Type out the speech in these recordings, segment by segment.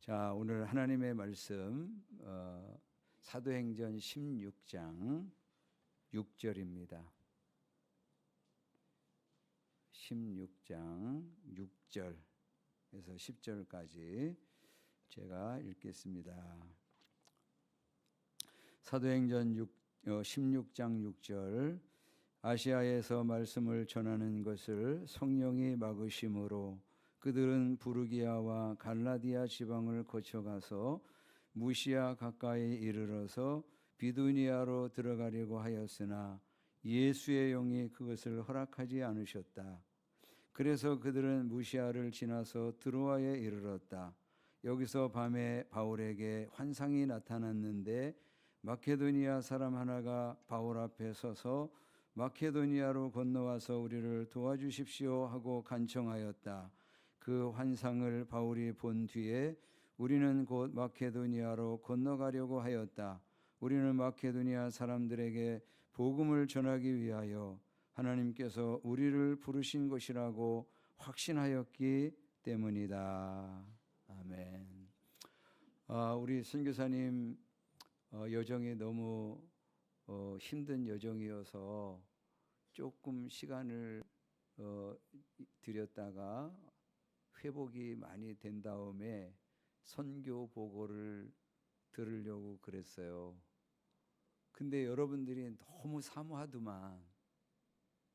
자, 오늘 하나님의 말씀 사도행전 16장 6절입니다. 16장 6절에서 10절까지 제가 읽겠습니다. 사도행전 16장 6절 아시아에서 말씀을 전하는 것을 성령이 막으심으로 그들은 부르기아와 갈라디아 지방을 거쳐가서 무시아 가까이 이르러서 비두니아로 들어가려고 하였으나 예수의 영이 그것을 허락하지 않으셨다. 그래서 그들은 무시아를 지나서 드로아에 이르렀다. 여기서 밤에 바울에게 환상이 나타났는데 마케도니아 사람 하나가 바울 앞에 서서 마케도니아로 건너와서 우리를 도와주십시오 하고 간청하였다. 그 환상을 바울이 본 뒤에 우리는 곧 마케도니아로 건너가려고 하였다. 우리는 마케도니아 사람들에게 복음을 전하기 위하여 하나님께서 우리를 부르신 것이라고 확신하였기 때문이다. 아멘. 우리 선교사님 여정이 너무 힘든 여정이어서 조금 시간을 들였다가 회복이 많이 된 다음에 선교 보고를 들으려고 그랬어요. 근데 여러분들이 너무 사모하더만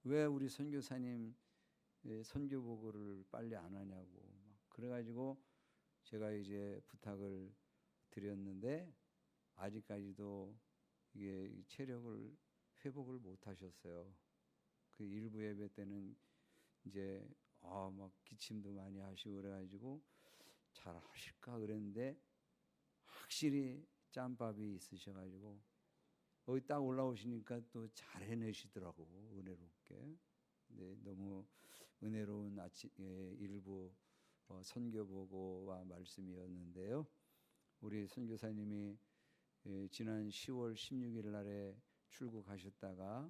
왜 우리 선교사님 선교 보고를 빨리 안 하냐고 막 그래가지고 제가 이제 부탁을 드렸는데 아직까지도 이게 체력을 회복을 못 하셨어요. 그 일부 예배 때는 이제 막 기침도 많이 하시고 그래가지고 잘 하실까 그랬는데 확실히 짬밥이 있으셔가지고 거기 딱 올라오시니까 또 잘 해내시더라고 은혜롭게. 네, 너무 은혜로운 일부 선교 보고와 말씀이었는데요. 우리 선교사님이 지난 10월 16일 날에 출국하셨다가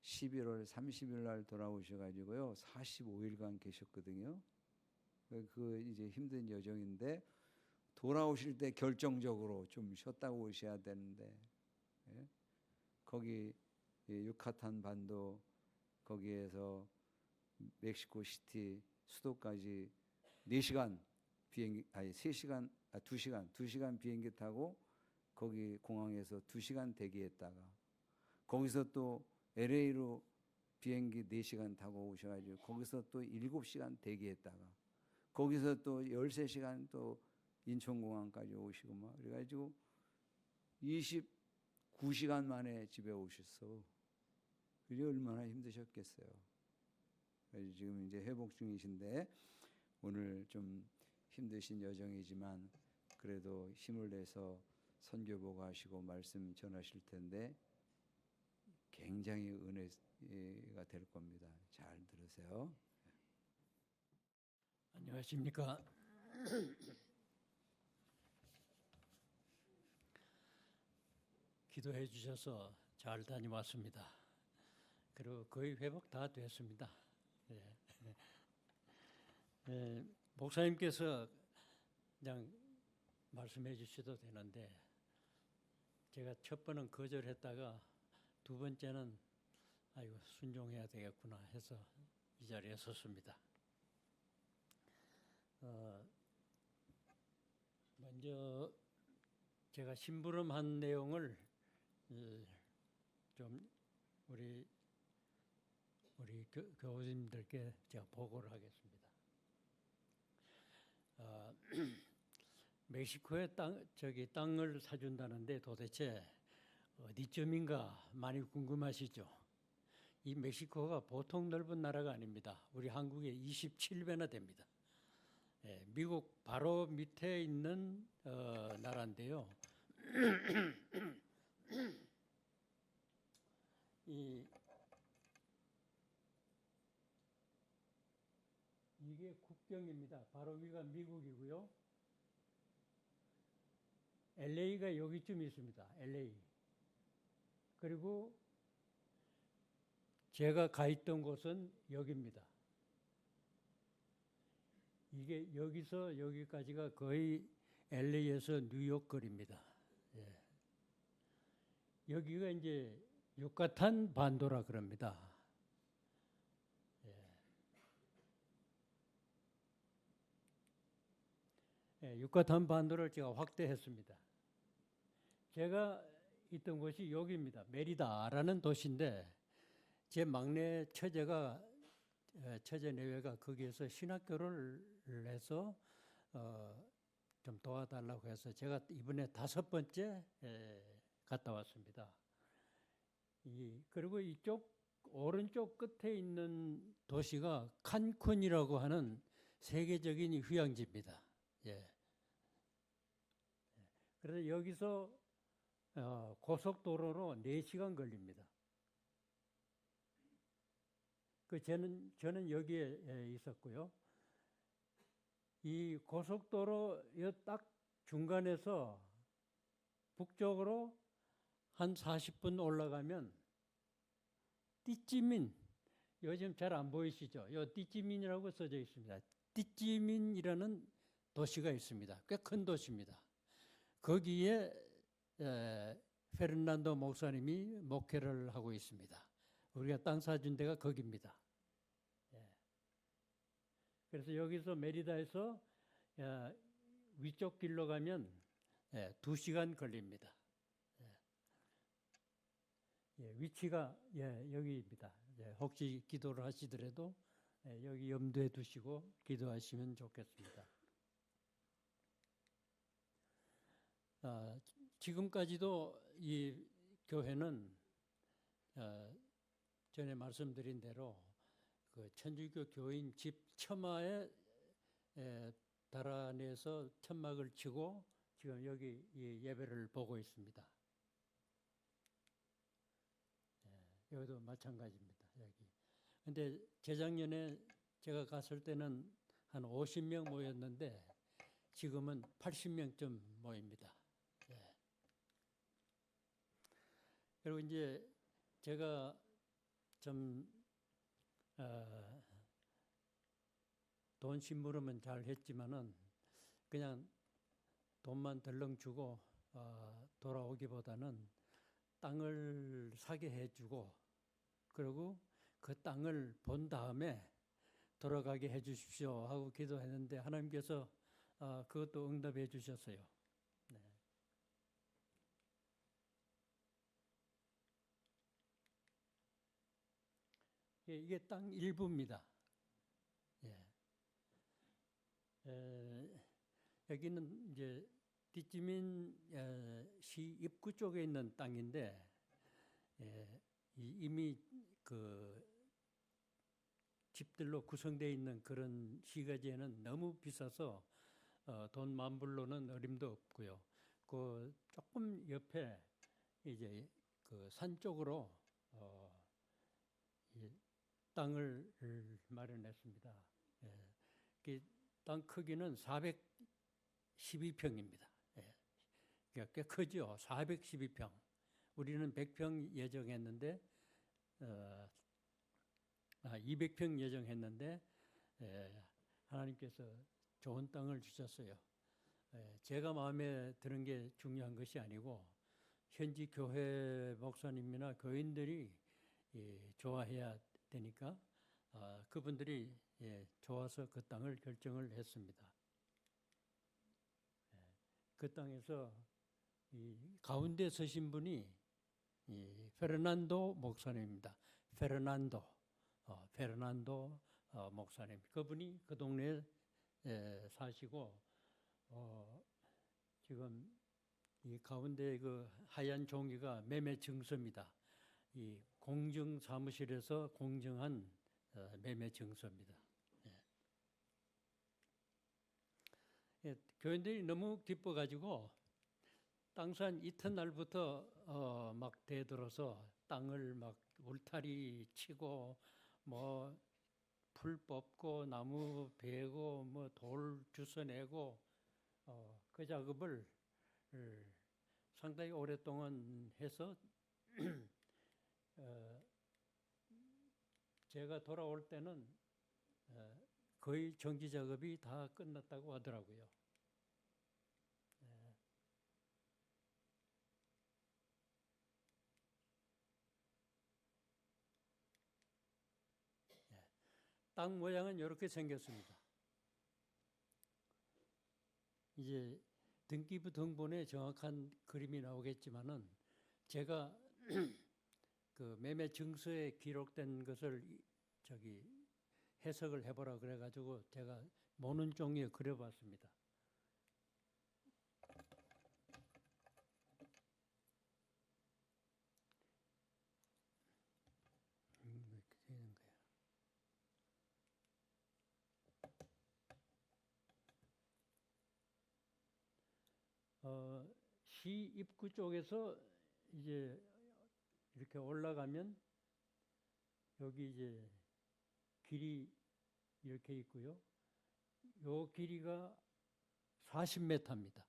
11월 30일 날 돌아오셔가지고요 45일간 계셨거든요. 그 이제 힘든 여정인데 돌아오실 때 결정적으로 좀 쉬었다고 오셔야 되는데 거기 유카탄 반도 거기에서 멕시코 시티 수도까지 4시간 비행기 3시간 2시간 비행기 타고 거기 공항에서 2시간 대기했다가 거기서 또 LA로 비행기 4시간 타고 오셔가지고 거기서 또 7시간 대기했다가 거기서 또 13시간 또 인천공항까지 오시고 막 그래가지고 29시간 만에 집에 오셨어. 그게 얼마나 힘드셨겠어요. 그래서 지금 이제 회복 중이신데 오늘 좀 힘드신 여정이지만 그래도 힘을 내서 선교 보고하시고 말씀 전하실 텐데 굉장히 은혜가 될 겁니다. 잘 들으세요. 안녕하십니까. 기도해 주셔서 잘 다녀왔습니다. 그리고 거의 회복 다 됐습니다. 목사님께서 그냥 말씀해 주셔도 되는데 제가 첫 번은 거절했다가 두 번째는 아이고 순종해야 되겠구나 해서 이 자리에 섰습니다. 먼저 제가 심부름한 내용을 좀 우리 교우님들께 제가 보고를 하겠습니다. 멕시코에 땅을 사준다는데 도대체 어디쯤인가 많이 궁금하시죠? 이 멕시코가 보통 넓은 나라가 아닙니다. 우리 한국의 27배나 됩니다. 미국 바로 밑에 있는 나라인데요. 이게 국경입니다. 바로 위가 미국이고요. LA가 여기쯤 있습니다. LA. 그리고 제가 가 있던 곳은 여기입니다. 이게 여기서 여기까지가 거의 LA에서 뉴욕 거리입니다. 예. 여기가 이제 유카탄 반도라 그럽니다. 유카탄 반도를 제가 확대했습니다. 제가 있던 곳이 여기입니다. 메리다라는 도시인데 제 막내 처제가 처제 내외가 거기에서 신학교를 해서 좀 도와달라고 해서 제가 이번에 5번째 갔다 왔습니다. 그리고 이쪽 오른쪽 끝에 있는 도시가 칸쿤이라고 하는 세계적인 휴양지입니다. 예. 그래서 여기서 고속도로로 4시간 걸립니다. 저는 여기에 있었고요. 이 고속도로 딱 중간에서 북쪽으로 한 40분 올라가면 띠찌민, 요즘 잘 안 보이시죠? 요 띠찌민이라고 써져 있습니다. 띠찌민이라는 도시가 있습니다. 꽤 큰 도시입니다. 거기에 페르난도 목사님이 목회를 하고 있습니다. 우리가 땅 사준 데가 거기입니다. 그래서 여기서 메리다에서 위쪽 길로 가면 2시간 걸립니다. 위치가 여기입니다. 혹시 기도를 하시더라도 여기 염두에 두시고 기도하시면 좋겠습니다. 지금까지도 이 교회는 전에 말씀드린 대로 그 천주교 교인 집 처마에 달아내서 천막을 치고 지금 여기 예배를 보고 있습니다. 여기도 마찬가지입니다. 여기. 근데 재작년에 제가 갔을 때는 한 50명 모였는데 지금은 80명쯤 모입니다. 그리고 이제 제가 좀 돈 심부름은 잘 했지만은 그냥 돈만 덜렁 주고 돌아오기보다는 땅을 사게 해주고 그리고 그 땅을 본 다음에 돌아가게 해주십시오 하고 기도했는데 하나님께서 그것도 응답해 주셨어요. 이게 땅 일부입니다. 여기는 이제 띠찌민 시 입구 쪽에 있는 땅인데 이미 그 집들로 구성되어 있는 그런 시가지에는 너무 비싸서 돈 만불로는 어림도 없고요. 그 조금 옆에 이제 그 산 쪽으로 땅을 마련했습니다. 땅 크기는 412평입니다. 그러니까 꽤 크죠. 412평. 우리는 100평 예정했는데 200평 예정했는데 하나님께서 좋은 땅을 주셨어요. 제가 마음에 드는 게 중요한 것이 아니고 현지 교회 목사님이나 교인들이 좋아해야 되니까 그분들이 좋아서 그 땅을 결정을 했습니다. 그 땅에서 이 가운데 서신 분이 페르난도 목사님입니다. 페르난도 목사님. 그분이 그 동네에 사시고 지금 이 가운데 그 하얀 종이가 매매 증서입니다. 이 공증 사무실에서 공증한 매매 증서입니다. 교인들이 너무 기뻐가지고 땅산 이튿날부터 막 대들어서 땅을 막 울타리 치고 뭐 풀 뽑고 나무 베고 뭐 돌 주워내고 그 작업을 상당히 오랫동안 해서 제가 돌아올 때는 거의 정지 작업이 다 끝났다고 하더라고요. 땅 모양은 이렇게 생겼습니다. 이제 등기부 등본에 정확한 그림이 나오겠지만은 제가 그 매매 증서에 기록된 것을 해석을 해보라 그래가지고 제가 모는 종이에 그려봤습니다. 이렇게 되는 거예요. 시 입구 쪽에서 이제 이렇게 올라가면 여기 이제 길이 이렇게 있고요. 요 길이가 40m입니다.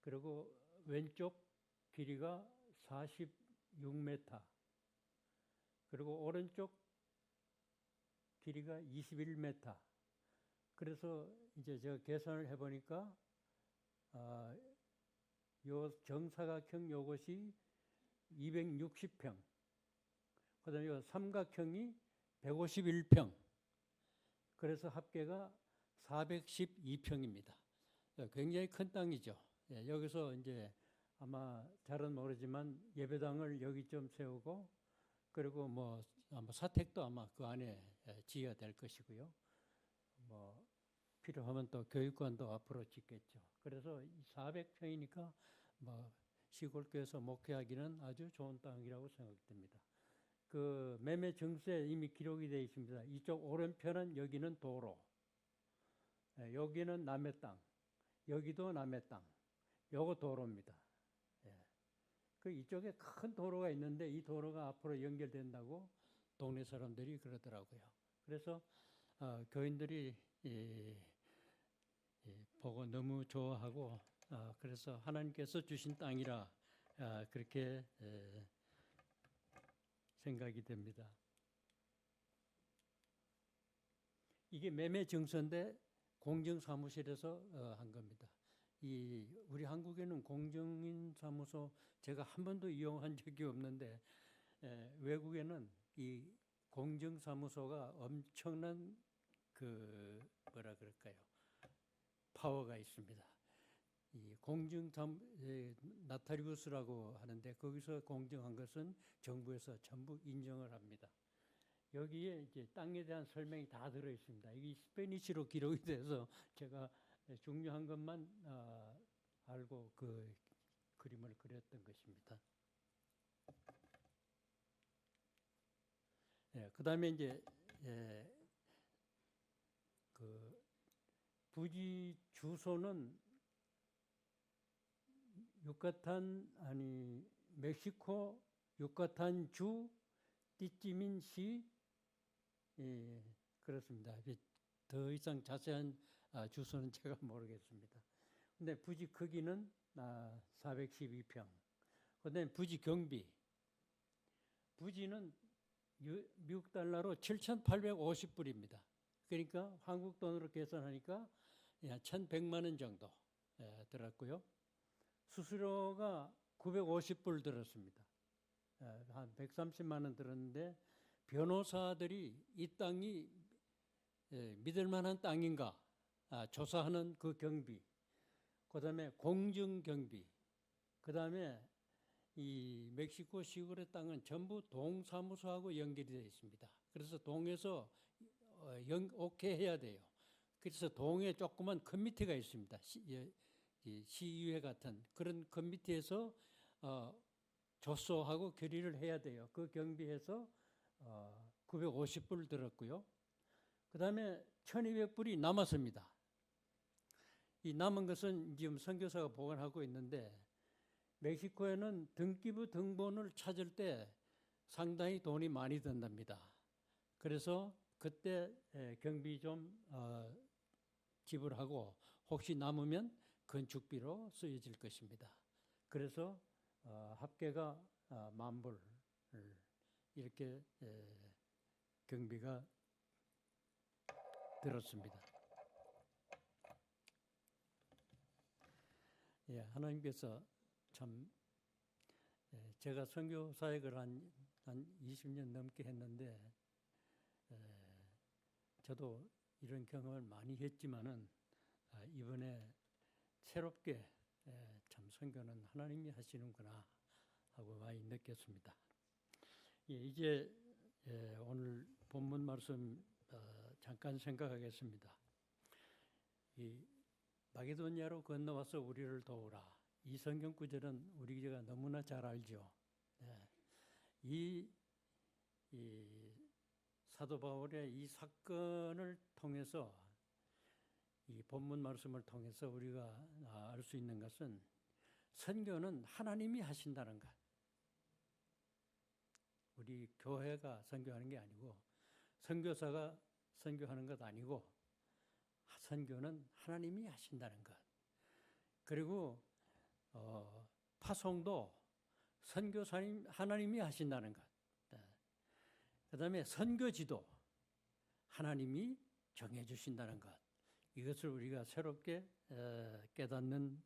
그리고 왼쪽 길이가 46m. 그리고 오른쪽 길이가 21m. 그래서 이제 제가 계산을 해보니까 요 정사각형 요것이 260평. 그다음에 요 삼각형이 151평. 그래서 합계가 412평입니다. 굉장히 큰 땅이죠. 예, 여기서 이제 아마 잘은 모르지만 예배당을 여기 좀 세우고 그리고 뭐 아마 사택도 아마 그 안에 지어야 될 것이고요. 뭐 필요하면 또 교육관도 앞으로 짓겠죠. 그래서 400평이니까 뭐 시골교회에서 목회하기는 아주 좋은 땅이라고 생각됩니다. 그 매매 증서에 이미 기록이 되어 있습니다. 이쪽 오른편은 여기는 도로, 여기는 남의 땅, 여기도 남의 땅, 요거 도로입니다. 그 이쪽에 큰 도로가 있는데 이 도로가 앞으로 연결된다고 동네 사람들이 그러더라고요. 그래서 교인들이 보고 너무 좋아하고 그래서 하나님께서 주신 땅이라 그렇게 생각이 됩니다. 이게 매매 증서인데 공정사무실에서 한 겁니다. 우리 한국에는 공정인 사무소 제가 한 번도 이용한 적이 없는데 외국에는 이 공정사무소가 엄청난 그 뭐라 그럴까요? 파워가 있습니다. 이 나타리우스라고 하는데 거기서 공정한 것은 정부에서 전부 인정을 합니다. 여기에 이제 땅에 대한 설명이 다 들어 있습니다. 이게 스페니쉬로 기록이 돼서 제가 중요한 것만 알고 그 그림을 그렸던 것입니다. 그다음에 이제 그 부지 주소는 멕시코 유카탄 주 띠찌민 시 그렇습니다. 더 이상 자세한 주소는 제가 모르겠습니다. 근데 부지 크기는 412평. 그다음에 부지 경비. 부지는 미국 달러로 7,850불입니다. 그러니까 한국 돈으로 계산하니까 1,100만 원 정도 들었고요. 수수료가 950불 들었습니다. 한 130만 원 들었는데 변호사들이 이 땅이 믿을 만한 땅인가 조사하는 그 경비, 그다음에 공증 경비, 그다음에 이 멕시코 시골의 땅은 전부 동사무소하고 연결이 되어 있습니다. 그래서 동에서 오케이 해야 돼요. 그래서 동에 조그만 커미티가 있습니다. 시의회 같은 그런 커미티에서 조소하고 결의를 해야 돼요. 그 경비해서 950불 들었고요. 그 다음에 1200불이 남았습니다. 이 남은 것은 지금 선교사가 보관하고 있는데 멕시코에는 등기부 등본을 찾을 때 상당히 돈이 많이 든답니다. 그래서 그때 경비 좀 지불하고 혹시 남으면 건축비로 쓰여질 것입니다. 그래서 합계가 10,000불 이렇게 경비가 들었습니다. 하나님께서 참 제가 선교 사역을 한 20년 넘게 했는데 저도 이런 경험을 많이 했지만은 이번에 새롭게 참 선교는 하나님이 하시는구나 하고 많이 느꼈습니다. 예, 이제 오늘 본문 말씀 잠깐 생각하겠습니다. 이 마게도니아로 건너와서 우리를 도우라. 이 성경 구절은 우리가 너무나 잘 알죠. 이 사도 바울의 이 사건을 통해서 이 본문 말씀을 통해서 우리가 알 수 있는 것은 선교는 하나님이 하신다는 것. 우리 교회가 선교하는 게 아니고 선교사가 선교하는 것 아니고 선교는 하나님이 하신다는 것. 그리고 파송도 선교사님 하나님이 하신다는 것. 그다음에 선교지도 하나님이 정해 주신다는 것. 이것을 우리가 새롭게 깨닫는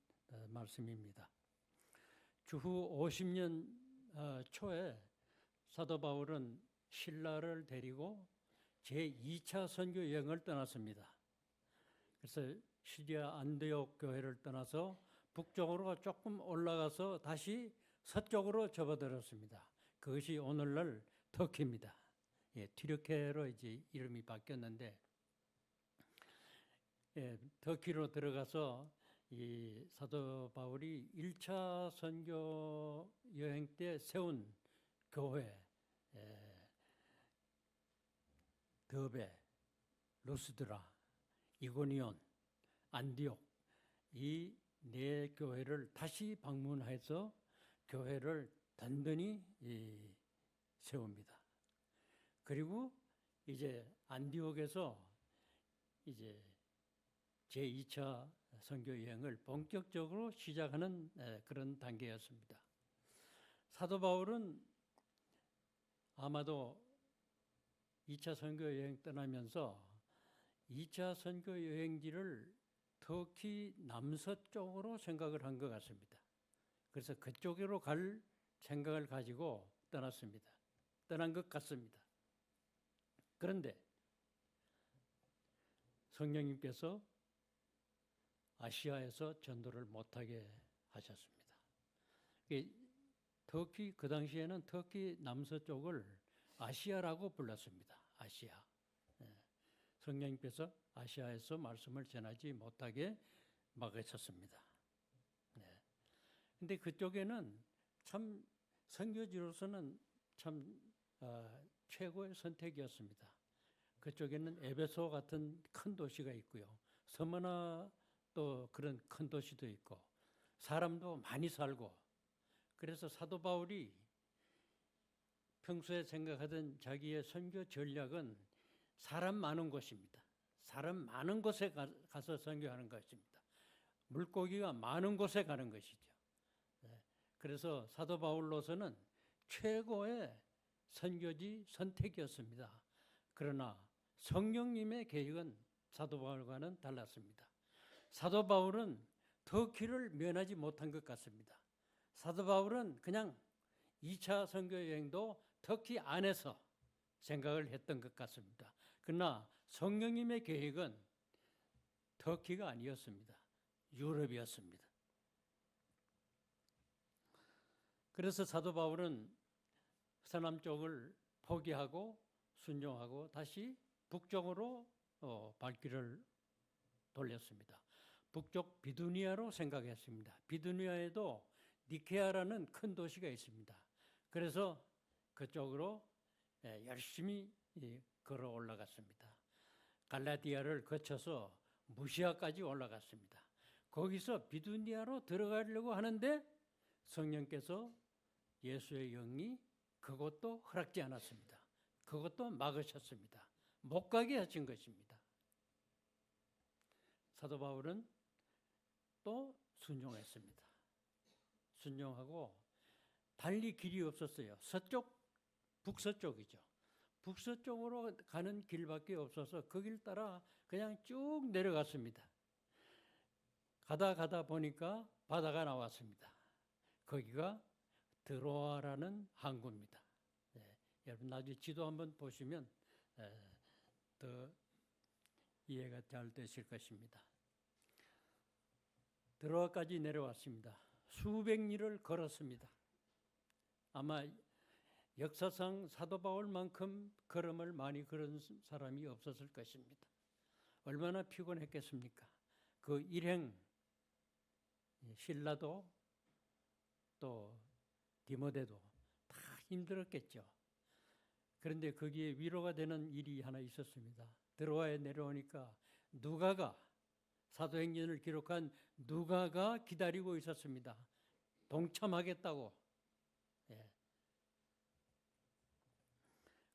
말씀입니다. 주후 50년 초에 사도 바울은 신라를 데리고 제2차 선교 여행을 떠났습니다. 그래서 시리아 안디옥 교회를 떠나서 북쪽으로 조금 올라가서 다시 서쪽으로 접어들었습니다. 그것이 오늘날 터키입니다. 튀르키예로 이제 이름이 바뀌었는데, 터키로 들어가서 이 사도 바울이 1차 선교 여행 때 세운 교회, 더베, 루스드라, 이고니온, 안디옥 이 네 교회를 다시 방문해서 교회를 든든히 세웁니다. 그리고 이제 안디옥에서 이제 제2차 선교 여행을 본격적으로 시작하는 그런 단계였습니다. 사도 바울은 아마도 2차 선교 여행 떠나면서 2차 선교 여행지를 터키 남서쪽으로 생각을 한 것 같습니다. 그래서 그쪽으로 갈 생각을 가지고 떠났습니다. 떠난 것 같습니다. 그런데 성령님께서 아시아에서 전도를 못하게 하셨습니다. 터키, 그 당시에는 터키 남서쪽을 아시아라고 불렀습니다. 아시아. 성령님께서 아시아에서 말씀을 전하지 못하게 막으셨습니다. 그런데 그쪽에는 참 선교지로서는 참 최고의 선택이었습니다. 그쪽에는 에베소 같은 큰 도시가 있고요. 서머나 또 그런 큰 도시도 있고 사람도 많이 살고, 그래서 사도 바울이 평소에 생각하던 자기의 선교 전략은 사람 많은 곳입니다. 사람 많은 곳에 가서 선교하는 것입니다. 물고기가 많은 곳에 가는 것이죠. 그래서 사도 바울로서는 최고의 선교지 선택이었습니다. 그러나 성령님의 계획은 사도 바울과는 달랐습니다. 사도 바울은 터키를 면하지 못한 것 같습니다. 사도 바울은 그냥 2차 선교 여행도 터키 안에서 생각을 했던 것 같습니다. 그러나 성령님의 계획은 터키가 아니었습니다. 유럽이었습니다. 그래서 사도 바울은 서남 쪽을 포기하고 순종하고 다시 북쪽으로 발길을 돌렸습니다. 북쪽 비두니아로 생각했습니다. 비두니아에도 니케아라는 큰 도시가 있습니다. 그래서 그쪽으로 열심히 걸어 올라갔습니다. 갈라디아를 거쳐서 무시아까지 올라갔습니다. 거기서 비두니아로 들어가려고 하는데 성령께서 예수의 영이 그것도 허락지 않았습니다. 그것도 막으셨습니다. 못 가게 하신 것입니다. 사도 바울은 또 순종했습니다. 순종하고 달리 길이 없었어요. 서쪽, 북서쪽이죠. 북서쪽으로 가는 길밖에 없어서 그 길 따라 그냥 쭉 내려갔습니다. 가다 보니까 바다가 나왔습니다. 거기가 드로아라는 항구입니다. 여러분 나중에 지도 한번 보시면 더 이해가 잘 되실 것입니다. 드로아까지 내려왔습니다. 수백 리를 걸었습니다. 아마 역사상 사도 바울만큼 걸음을 많이 걸은 사람이 없었을 것입니다. 얼마나 피곤했겠습니까? 그 일행 실라도 또 디모데도 다 힘들었겠죠. 그런데 거기에 위로가 되는 일이 하나 있었습니다. 드로아에 내려오니까 누가가, 사도행전을 기록한 누가가 기다리고 있었습니다. 동참하겠다고. 예.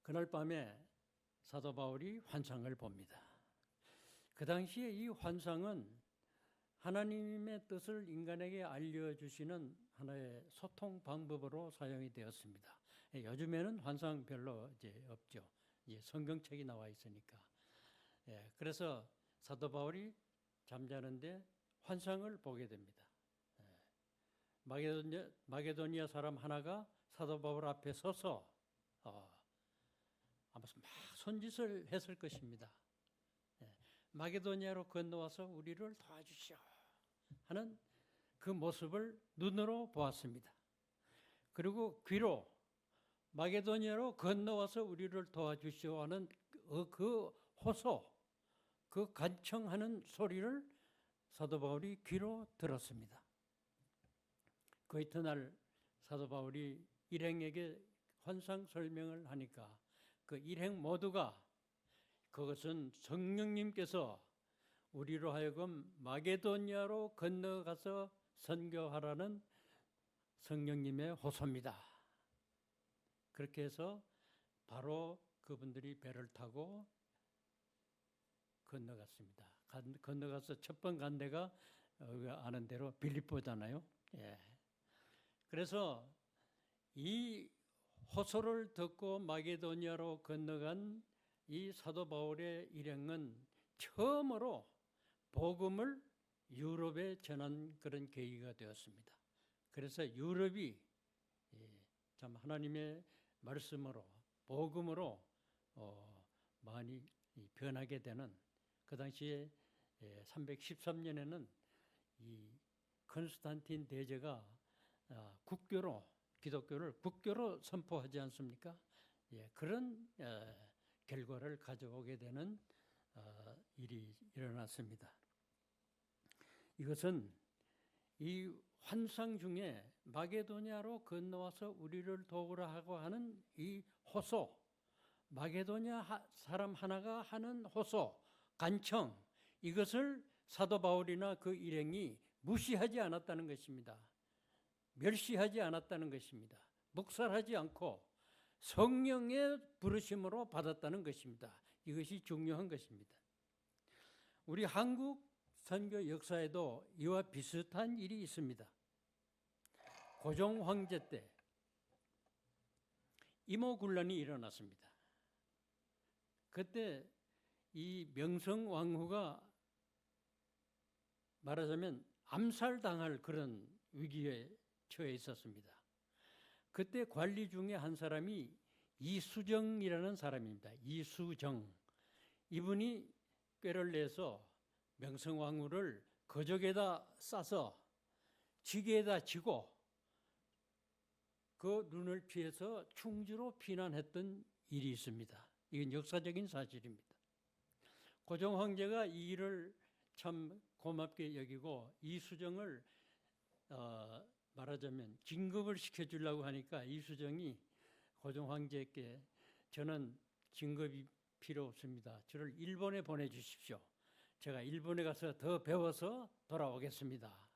그날 밤에 사도 바울이 환상을 봅니다. 그 당시에 이 환상은 하나님의 뜻을 인간에게 알려주시는 하나의 소통 방법으로 사용이 되었습니다. 요즘에는 환상 별로 이제 없죠. 이제 성경책이 나와 있으니까. 그래서 사도 바울이 잠자는데 환상을 보게 됩니다. 마게도니아 사람 하나가 사도 바울 앞에 서서 아마 막 손짓을 했을 것입니다. 마게도니아로 건너와서 우리를 도와주시오 하는 그 모습을 눈으로 보았습니다. 그리고 귀로 마게도니아로 건너와서 우리를 도와주시오 하는 그 호소, 그 간청하는 소리를 사도 바울이 귀로 들었습니다. 그 이튿날 사도 바울이 일행에게 환상 설명을 하니까 그 일행 모두가 그것은 성령님께서 우리로 하여금 마게도니아로 건너가서 선교하라는 성령님의 호소입니다. 그렇게 해서 바로 그분들이 배를 타고 건너갔습니다. 건너가서 첫 번 간 데가 아는 대로 빌립보잖아요. 그래서 이 호소를 듣고 마게도니아로 건너간 이 사도 바울의 일행은 처음으로 복음을 유럽에 전한 그런 계기가 되었습니다. 그래서 유럽이 참 하나님의 말씀으로 복음으로 많이 변하게 되는 그 당시에 313년에는 이 컨스탄틴 대제가 기독교를 국교로 선포하지 않습니까? 그런 결과를 가져오게 되는 일이 일어났습니다. 이것은 이 환상 중에 마게도니아로 건너와서 우리를 도우라 하고 하는 이 호소, 마게도니아 사람 하나가 하는 호소, 간청, 이것을 사도 바울이나 그 일행이 무시하지 않았다는 것입니다. 멸시하지 않았다는 것입니다. 묵살하지 않고 성령의 부르심으로 받았다는 것입니다. 이것이 중요한 것입니다. 우리 한국 선교 역사에도 이와 비슷한 일이 있습니다. 고종 황제 때 임오군란이 일어났습니다. 그때 이 명성왕후가 말하자면 암살당할 그런 위기에 처해 있었습니다. 그때 관리 중에 한 사람이 이수정이라는 사람입니다. 이수정. 이분이 꾀를 내서 명성왕후를 거적에다 싸서 지게에다 지고 그 눈을 피해서 충주로 피난했던 일이 있습니다. 이건 역사적인 사실입니다. 고종 황제가 이 일을 참 고맙게 여기고 이수정을 말하자면 진급을 시켜주려고 하니까 이수정이 고종 황제께 저는 진급이 필요 없습니다. 저를 일본에 보내주십시오. 제가 일본에 가서 더 배워서 돌아오겠습니다.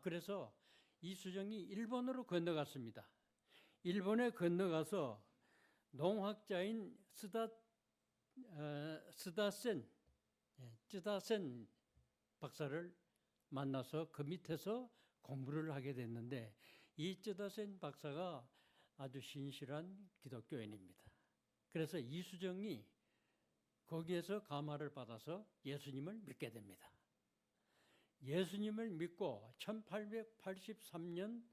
그래서 이수정이 일본으로 건너갔습니다. 일본에 건너가서 농학자인 쯔다센 박사를 만나서 그 밑에서 공부를 하게 됐는데 이 쯔다센 박사가 아주 신실한 기독교인입니다. 그래서 이수정이 거기에서 감화를 받아서 예수님을 믿게 됩니다. 예수님을 믿고 1883년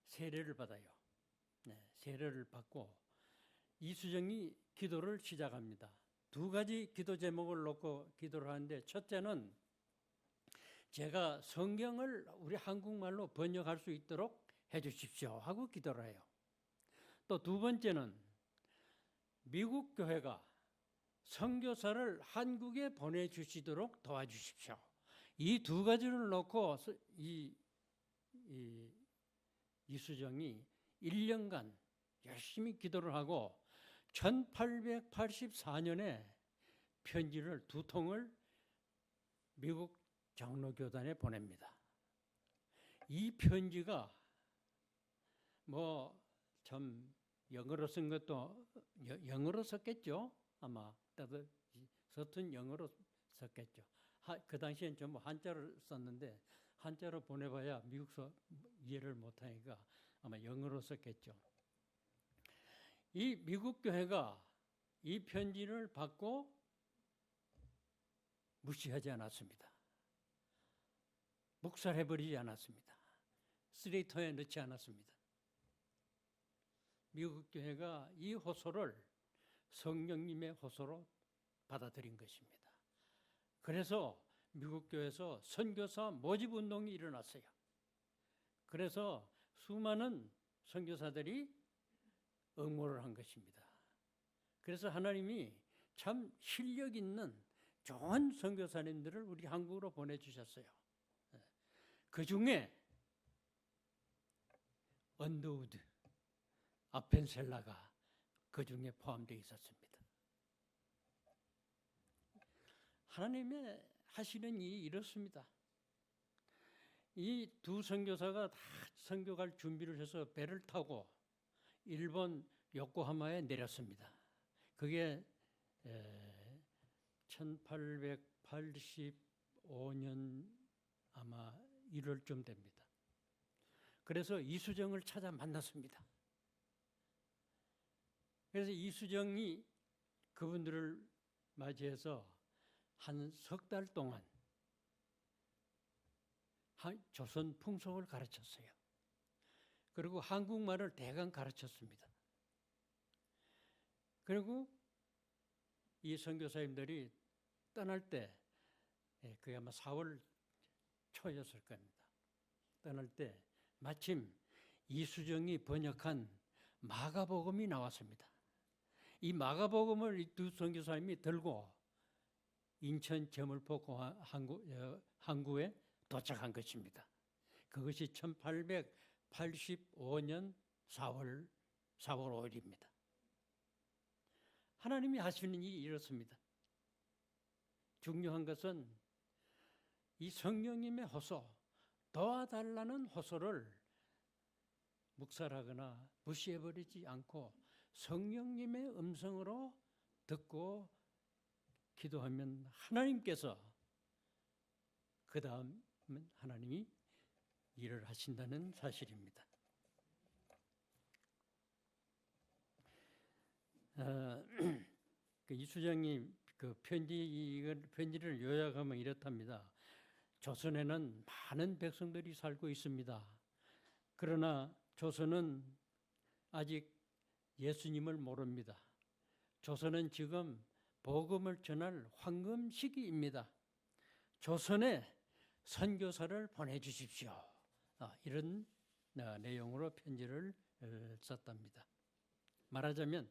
세례를 받아요. 세례를 받고 이수정이 기도를 시작합니다. 두 가지 기도 제목을 놓고 기도를 하는데, 첫째는 제가 성경을 우리 한국말로 번역할 수 있도록 해 주십시오 하고 기도를 해요. 또 두 번째는 미국 교회가 선교사를 한국에 보내주시도록 도와주십시오. 이 두 가지를 놓고 이수정이 1년간 열심히 기도를 하고 1884년에 편지를 2통을 미국 장로교단에 보냅니다. 이 편지가 뭐 참 영어로 쓴 것도 영어로 썼겠죠. 아마 다들 서툰 영어로 썼겠죠. 그 당시엔 전부 한자를 썼는데 한자로 보내봐야 미국서 이해를 못하니까 아마 영어로 썼겠죠. 이 미국 교회가 이 편지를 받고 무시하지 않았습니다. 묵살해버리지 않았습니다. 쓰레기통에 넣지 않았습니다. 미국 교회가 이 호소를 성령님의 호소로 받아들인 것입니다. 그래서 미국 교회에서 선교사 모집 운동이 일어났어요. 그래서 수많은 선교사들이 응모를 한 것입니다. 그래서 하나님이 참 실력 있는 좋은 선교사님들을 우리 한국으로 보내주셨어요. 그 중에 언더우드, 아펜셀라가 그 중에 포함되어 있었습니다. 하나님의 하시는 일이 이렇습니다. 이 두 선교사가 다 선교 갈 준비를 해서 배를 타고 일본 요코하마에 내렸습니다. 그게 1885년 아마 1월쯤 됩니다. 그래서 이수정을 찾아 만났습니다. 그래서 이수정이 그분들을 맞이해서 한 석 달 동안 조선 풍속을 가르쳤어요. 그리고 한국말을 대강 가르쳤습니다. 그리고 이 선교사님들이 떠날 때, 그게 아마 4월 초였을 겁니다. 떠날 때 마침 이수정이 번역한 마가복음이 나왔습니다. 이 마가복음을 이 두 선교사님이 들고 인천 제물포 항구에 도착한 것입니다. 그것이 1885년 4월 5일입니다. 하나님이 하시는 일이 이렇습니다. 중요한 것은 이 성령님의 호소, 도와달라는 호소를 묵살하거나 무시해버리지 않고 성령님의 음성으로 듣고 기도하면 하나님께서 그 다음은 하나님이 일을 하신다는 사실입니다. 이수정이 그 편지를 요약하면 이렇답니다. 조선에는 많은 백성들이 살고 있습니다. 그러나 조선은 아직 예수님을 모릅니다. 조선은 지금 복음을 전할 황금 시기입니다. 조선에 선교사를 보내주십시오. 이런 내용으로 편지를 썼답니다. 말하자면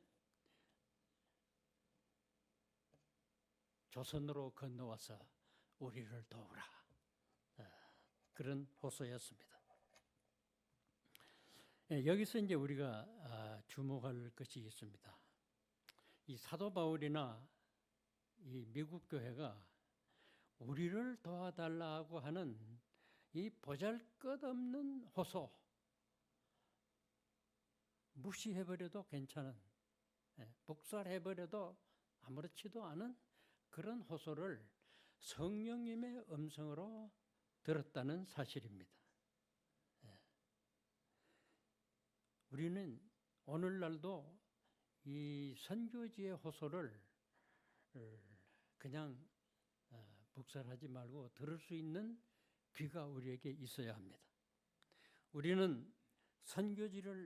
조선으로 건너와서 우리를 도우라. 그런 호소였습니다. 여기서 이제 우리가 주목할 것이 있습니다. 이 사도 바울이나 이 미국 교회가 우리를 도와달라고 하는 이 보잘것없는 호소, 무시해버려도 괜찮은, 복살해버려도 아무렇지도 않은 그런 호소를 성령님의 음성으로 들었다는 사실입니다. 우리는 오늘날도 이 선교지의 호소를 그냥 복살하지 말고 들을 수 있는 귀가 우리에게 있어야 합니다. 우리는 선교지에서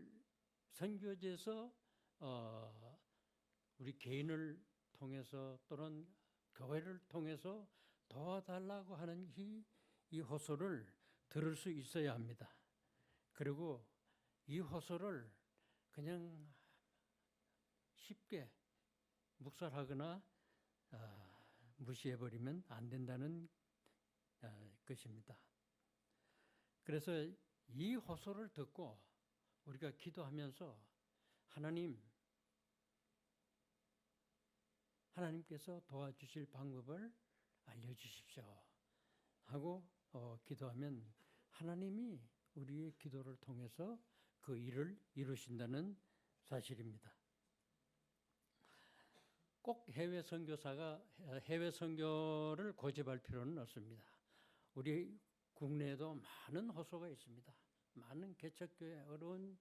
우리 개인을 통해서 또는 교회를 통해서 도와달라고 하는 이 호소를 들을 수 있어야 합니다. 그리고 이 호소를 그냥 쉽게 묵살하거나 무시해버리면 안 된다는 것입니다. 그래서 이 호소를 듣고 우리가 기도하면서 하나님께서 도와주실 방법을 알려주십시오 하고 기도하면 하나님이 우리의 기도를 통해서 그 일을 이루신다는 사실입니다. 꼭 해외 선교사가 해외 선교를 고집할 필요는 없습니다. 우리 국내에도 많은 호소가 있습니다. 많은 개척교회 어려운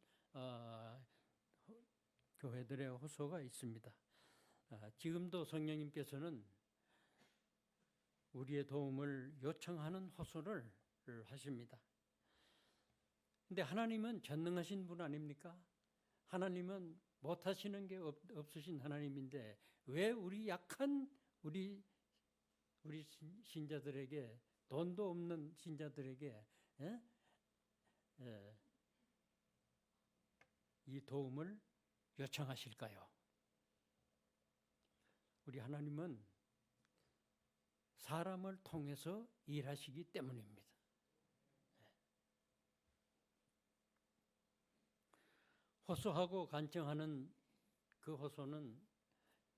교회들의 호소가 있습니다. 지금도 성령님께서는 우리의 도움을 요청하는 호소를 하십니다. 근데 하나님은 전능하신 분 아닙니까? 하나님은 못하시는 게 없으신 하나님인데 왜 우리 약한 우리 신자들에게, 돈도 없는 신자들에게 이 도움을 요청하실까요? 우리 하나님은 사람을 통해서 일하시기 때문입니다. 호소하고 간청하는 그 호소는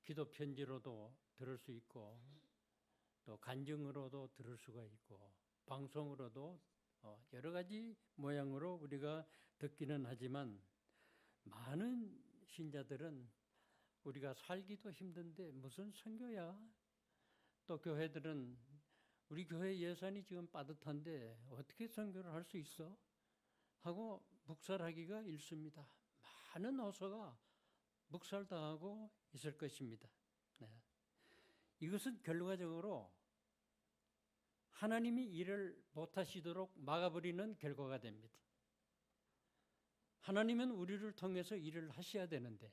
기도 편지로도 들을 수 있고 또 간증으로도 들을 수가 있고 방송으로도 여러 가지 모양으로 우리가 듣기는 하지만 많은 신자들은 우리가 살기도 힘든데 무슨 선교야? 또 교회들은 우리 교회 예산이 지금 빠듯한데 어떻게 선교를 할 수 있어? 하고 묵살하기가 일쑤입니다. 많은 호소가 묵살당하고 있을 것입니다. 이것은 결과적으로 하나님이 일을 못하시도록 막아버리는 결과가 됩니다. 하나님은 우리를 통해서 일을 하셔야 되는데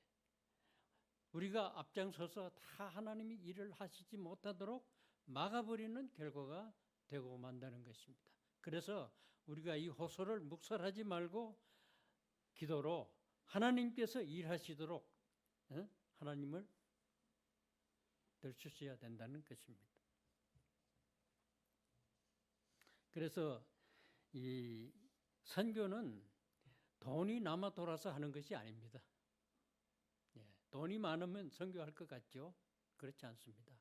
우리가 앞장서서 다 하나님이 일을 하시지 못하도록 막아버리는 결과가 되고 만다는 것입니다. 그래서 우리가 이 호소를 묵살하지 말고 기도로 하나님께서 일하시도록 하나님을 들추셔야 된다는 것입니다. 그래서 이 선교는 돈이 남아 돌아서 하는 것이 아닙니다. 돈이 많으면 선교할 것 같죠? 그렇지 않습니다.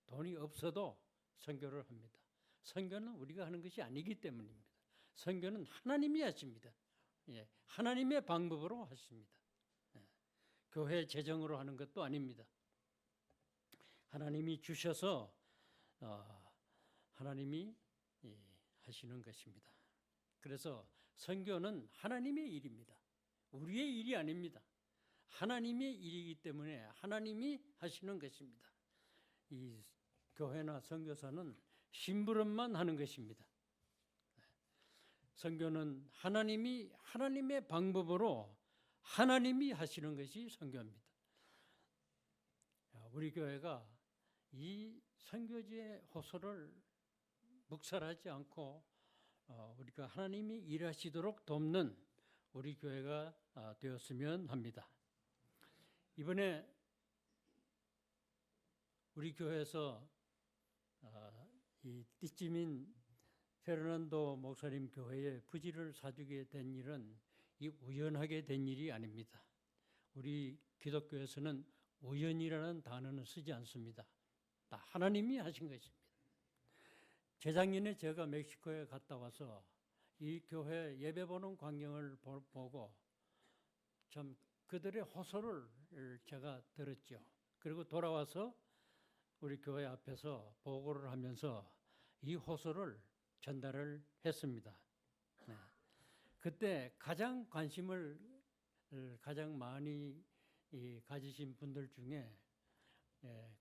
돈이 없어도 선교를 합니다. 선교는 우리가 하는 것이 아니기 때문입니다. 선교는 하나님이 하십니다. 하나님의 방법으로 하십니다. 교회 재정으로 하는 것도 아닙니다. 하나님이 주셔서 하나님이 하시는 것입니다. 그래서 선교는 하나님의 일입니다. 우리의 일이 아닙니다. 하나님의 일이기 때문에 하나님이 하시는 것입니다. 이 교회나 선교사는 심부름만 하는 것입니다. 선교는 하나님의 방법으로 하나님이 하시는 것이 선교입니다. 우리 교회가 이 선교지의 호소를 묵살하지 않고 우리가 하나님이 일하시도록 돕는 우리 교회가 되었으면 합니다. 이번에 우리 교회에서 이 띠찌민 페르난도 목사님 교회에 부지를 사주게 된 일은 이 우연하게 된 일이 아닙니다. 우리 기독교에서는 우연이라는 단어는 쓰지 않습니다. 다 하나님이 하신 것입니다. 재작년에 제가 멕시코에 갔다 와서 이 교회 예배 보는 광경을 보고 참 그들의 호소를 제가 들었죠. 그리고 돌아와서 우리 교회 앞에서 보고를 하면서 이 호소를 전달을 했습니다. 그때 가장 관심을 가장 많이 가지신 분들 중에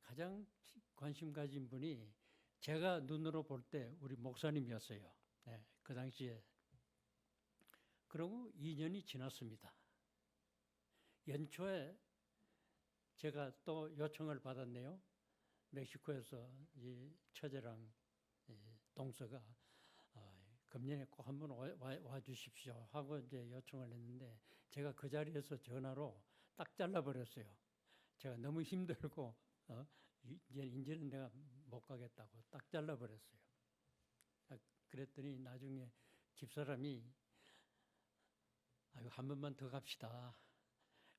가장 관심 가진 분이 제가 눈으로 볼 때 우리 목사님이었어요. 그 당시에. 그러고 2년이 지났습니다. 연초에 제가 또 요청을 받았네요. 멕시코에서 이 처제랑 이 동서가 금년에 꼭 한번 와 주십시오 하고 이제 요청을 했는데 제가 그 자리에서 전화로 딱 잘라버렸어요. 제가 너무 힘들고 이제는 내가 못 가겠다고 딱 잘라버렸어요. 그랬더니 나중에 집사람이 한 번만 더 갑시다.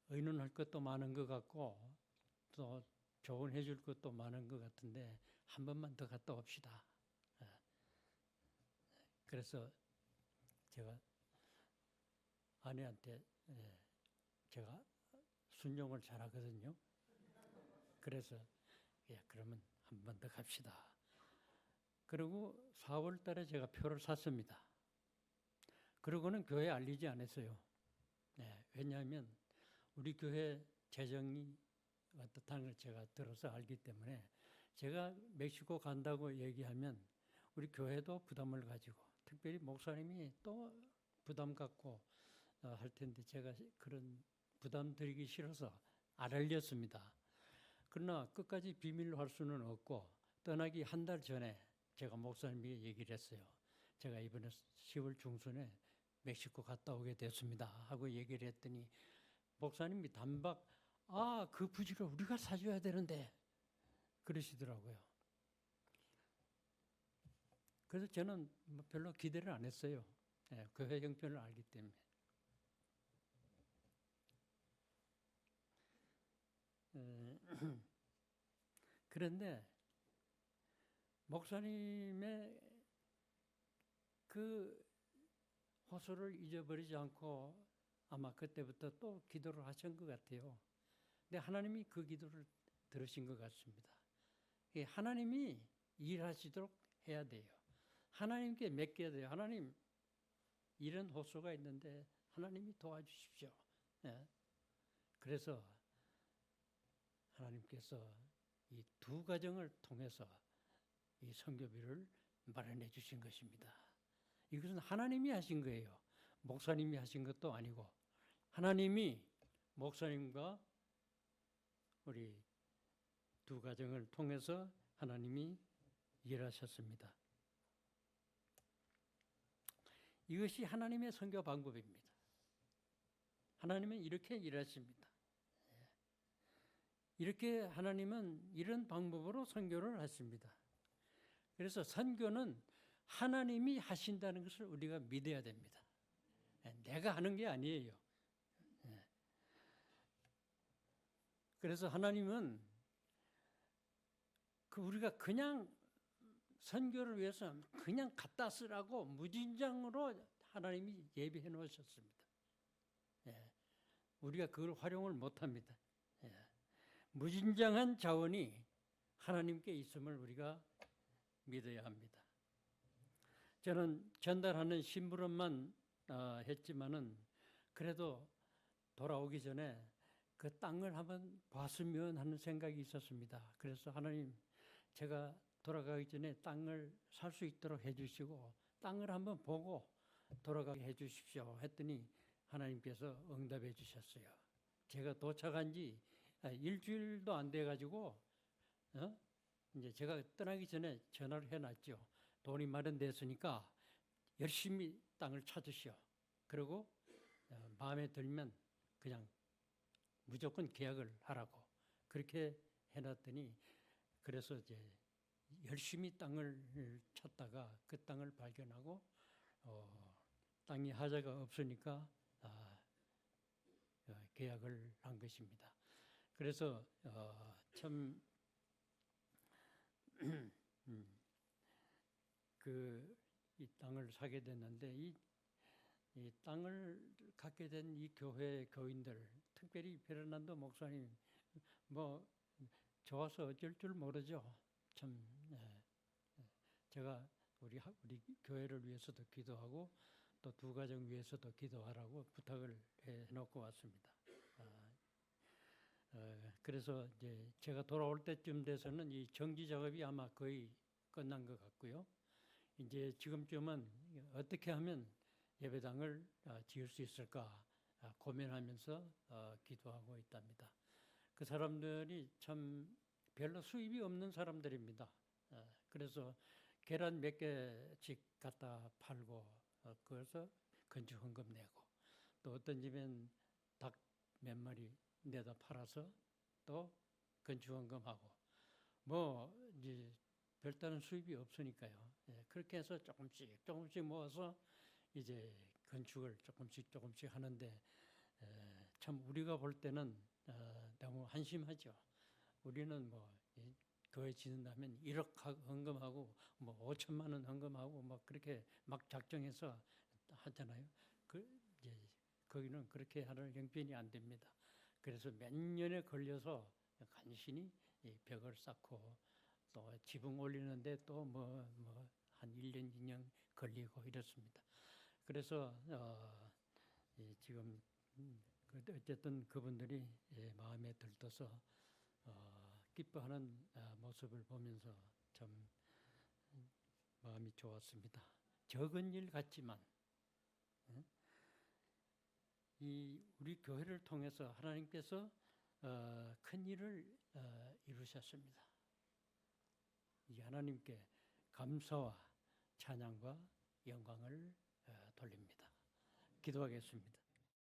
의논할 것도 많은 것 같고 또 조언해 줄 것도 많은 것 같은데 한 번만 더 갔다 옵시다. 그래서 제가 아내한테 제가 순종을 잘하거든요. 그래서 그러면 한 번 더 갑시다. 그리고 4월 달에 제가 표를 샀습니다. 그러고는 교회에 알리지 않았어요. 왜냐하면 우리 교회 재정이 어떻다는 걸 제가 들어서 알기 때문에 제가 멕시코 간다고 얘기하면 우리 교회도 부담을 가지고 특별히 목사님이 또 부담 갖고 할 텐데 제가 그런 부담 드리기 싫어서 안 알렸습니다. 그러나 끝까지 비밀로 할 수는 없고 떠나기 한 달 전에 제가 목사님에게 얘기를 했어요. 제가 이번에 10월 중순에 멕시코 갔다 오게 됐습니다 하고 얘기를 했더니 목사님이 단박 그 부지를 우리가 사줘야 되는데 그러시더라고요. 그래서 저는 별로 기대를 안 했어요. 교회 형편을 알기 때문에. 그런데 목사님의 그 호소를 잊어버리지 않고 아마 그때부터 또 기도를 하신 것 같아요. 근데 하나님이 그 기도를 들으신 것 같습니다. 하나님이 일하시도록 해야 돼요. 하나님께 맡겨야 돼요. 하나님, 이런 호소가 있는데 하나님이 도와주십시오. 그래서 하나님께서 이 두 가정을 통해서 이 선교비를 마련해 주신 것입니다. 이것은 하나님이 하신 거예요. 목사님이 하신 것도 아니고 하나님이 목사님과 우리 두 가정을 통해서 하나님이 일하셨습니다. 이것이 하나님의 선교 방법입니다. 하나님은 이렇게 일하십니다. 이렇게 하나님은 이런 방법으로 선교를 하십니다. 그래서 선교는 하나님이 하신다는 것을 우리가 믿어야 됩니다. 내가 하는 게 아니에요. 그래서 하나님은 우리가 그냥 선교를 위해서 그냥 갖다 쓰라고 무진장으로 하나님이 예비해 놓으셨습니다. 우리가 그걸 활용을 못합니다. 무진장한 자원이 하나님께 있음을 우리가 믿어야 합니다. 저는 전달하는 심부름만 했지만은 그래도 돌아오기 전에 그 땅을 한번 봤으면 하는 생각이 있었습니다. 그래서 하나님, 제가 돌아가기 전에 땅을 살 수 있도록 해주시고 땅을 한번 보고 돌아가게 해주십시오 했더니 하나님께서 응답해 주셨어요. 제가 도착한 지 일주일도 안 돼가지고 이제 제가 떠나기 전에 전화를 해놨죠. 돈이 마련됐으니까 열심히 땅을 찾으시오. 그리고 마음에 들면 그냥 무조건 계약을 하라고 그렇게 해놨더니 그래서 이제 열심히 땅을 찾다가 그 땅을 발견하고 땅이 하자가 없으니까 계약을 한 것입니다. 그래서 참 이 땅을 사게 됐는데 이 땅을 갖게 된 이 교회 교인들, 특별히 베르난도 목사님 뭐 좋아서 어쩔 줄 모르죠. 참 제가 우리 교회를 위해서도 기도하고 또 두 가정 위해서도 기도하라고 부탁을 해놓고 왔습니다. 그래서 이제 제가 돌아올 때쯤 돼서는 이 정지 작업이 아마 거의 끝난 것 같고요. 이제 지금쯤은 어떻게 하면 예배당을 지을 수 있을까 고민하면서 기도하고 있답니다. 그 사람들이 참 별로 수입이 없는 사람들입니다. 그래서 계란 몇 개씩 갖다 팔고 그래서 건축헌금 내고 또 어떤 집엔 닭 몇 마리 내다 팔아서 또 건축헌금하고 뭐 이제 별다른 수입이 없으니까요. 그렇게 해서 조금씩 모아서 이제 건축을 조금씩 하는데 참 우리가 볼 때는 너무 한심하죠. 우리는 뭐 교회 짓는다면 1억 헌금하고 뭐 5천만 원 헌금하고 뭐 그렇게 막 작정해서 하잖아요. 이제 거기는 그렇게 하는 형편이 안 됩니다. 그래서 몇 년에 걸려서 간신히 이 벽을 쌓고 또 지붕 올리는데 또 한 1년, 2년 걸리고 이렇습니다. 그래서 지금 어쨌든 그분들이 마음에 들떠서 기뻐하는 모습을 보면서 참 마음이 좋았습니다. 적은 일 같지만 이 우리 교회를 통해서 하나님께서 큰 일을 이루셨습니다. 이 하나님께 감사와 찬양과 영광을 돌립니다. 기도하겠습니다.